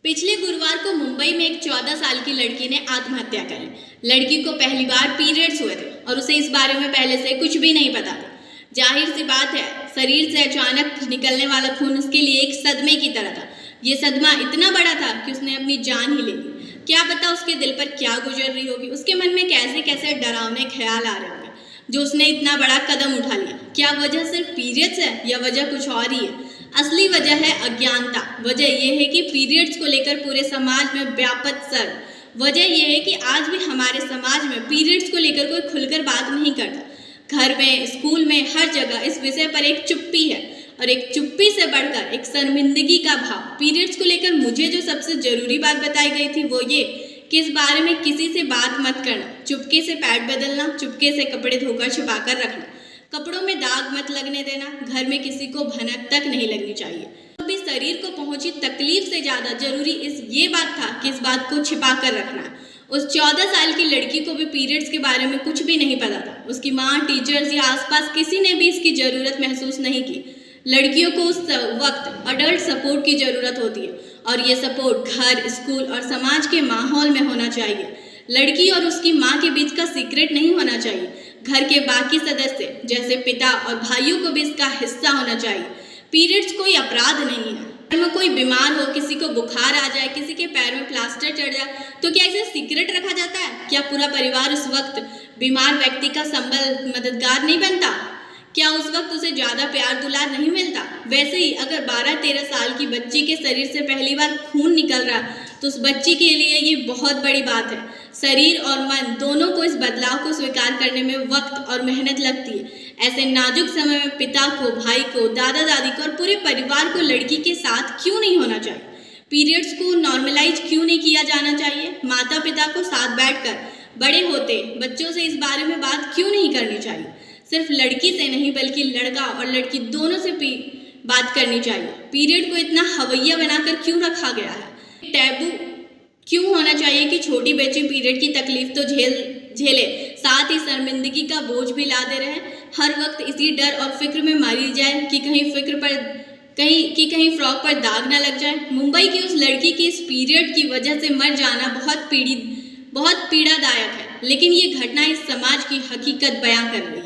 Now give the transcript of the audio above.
पिछले गुरुवार को मुंबई में एक 14 साल की लड़की ने आत्महत्या कर ली। लड़की को पहली बार पीरियड्स हुए थे और उसे इस बारे में पहले से कुछ भी नहीं पता था। जाहिर सी बात है, शरीर से अचानक निकलने वाला खून उसके लिए एक सदमे की तरह था। ये सदमा इतना बड़ा था कि उसने अपनी जान ही ले ली। क्या पता उसके दिल पर क्या गुजर रही होगी, उसके मन में कैसे कैसे डरावने ख्याल आ रहे होंगे जो उसने इतना बड़ा कदम उठा लिया। क्या वजह सिर्फ पीरियड्स है या वजह कुछ और ही है? असली वजह है अज्ञानता। वजह यह है कि पीरियड्स को लेकर पूरे समाज में व्यापक शर्म। वजह यह है कि आज भी हमारे समाज में पीरियड्स को लेकर कोई खुलकर बात नहीं करता। घर में, स्कूल में, हर जगह इस विषय पर एक चुप्पी है और एक चुप्पी से बढ़कर एक शर्मिंदगी का भाव। पीरियड्स को लेकर मुझे जो सबसे जरूरी बात बताई गई थी वो ये कि इस बारे में किसी से बात मत करना, चुपके से पैड बदलना, चुपके से कपड़े धोकर छिपाकर रखना, कपड़ों में दाग मत लगने देना, घर में किसी को भनक तक नहीं लगनी चाहिए। अभी शरीर को पहुंची तकलीफ से ज़्यादा जरूरी ये बात था कि इस बात को छिपा कर रखना। उस 14 साल की लड़की को भी पीरियड्स के बारे में कुछ भी नहीं पता था। उसकी माँ, टीचर्स या आसपास किसी ने भी इसकी ज़रूरत महसूस नहीं की। लड़कियों को उस वक्त अडल्ट सपोर्ट की ज़रूरत होती है और ये सपोर्ट घर, स्कूल और समाज के माहौल में होना चाहिए। लड़की और उसकी माँ के बीच का सीक्रेट नहीं होना चाहिए। घर के बाकी सदस्य जैसे पिता और भाइयों को भी इसका हिस्सा होना चाहिए। पीरियड्स कोई अपराध नहीं है। घर में कोई बीमार हो, किसी को बुखार आ जाए, किसी के पैर में प्लास्टर चढ़ जाए, तो क्या इसे सीक्रेट रखा जाता है? क्या पूरा परिवार उस वक्त बीमार व्यक्ति का संबल मददगार नहीं बनता? क्या उस वक्त उसे ज़्यादा प्यार दुलार नहीं मिलता? वैसे ही अगर 12-13 साल की बच्ची के शरीर से पहली बार खून निकल रहा तो उस बच्ची के लिए ये बहुत बड़ी बात है। शरीर और मन दोनों को इस बदलाव को स्वीकार करने में वक्त और मेहनत लगती है। ऐसे नाजुक समय में पिता को, भाई को, दादा दादी को और पूरे परिवार को लड़की के साथ क्यों नहीं होना चाहिए? पीरियड्स को नॉर्मलाइज क्यों नहीं किया जाना चाहिए? माता पिता को साथ बैठकर बड़े होते बच्चों से इस बारे में बात क्यों नहीं करनी चाहिए? सिर्फ लड़की से नहीं बल्कि लड़का और लड़की दोनों से बात करनी चाहिए। पीरियड को इतना हवैया बनाकर क्यों रखा गया है? टैबू क्यों होना चाहिए कि छोटी बच्ची पीरियड की तकलीफ तो झेले, साथ ही शर्मिंदगी का बोझ भी लादे रहे? हर वक्त इसी डर और फिक्र में मारी जाए कि कहीं फ्रॉक पर दाग ना लग जाए। मुंबई की उस लड़की की इस पीरियड की वजह से मर जाना बहुत पीड़ादायक है, लेकिन ये घटना इस समाज की हकीकत बयां कर रही है।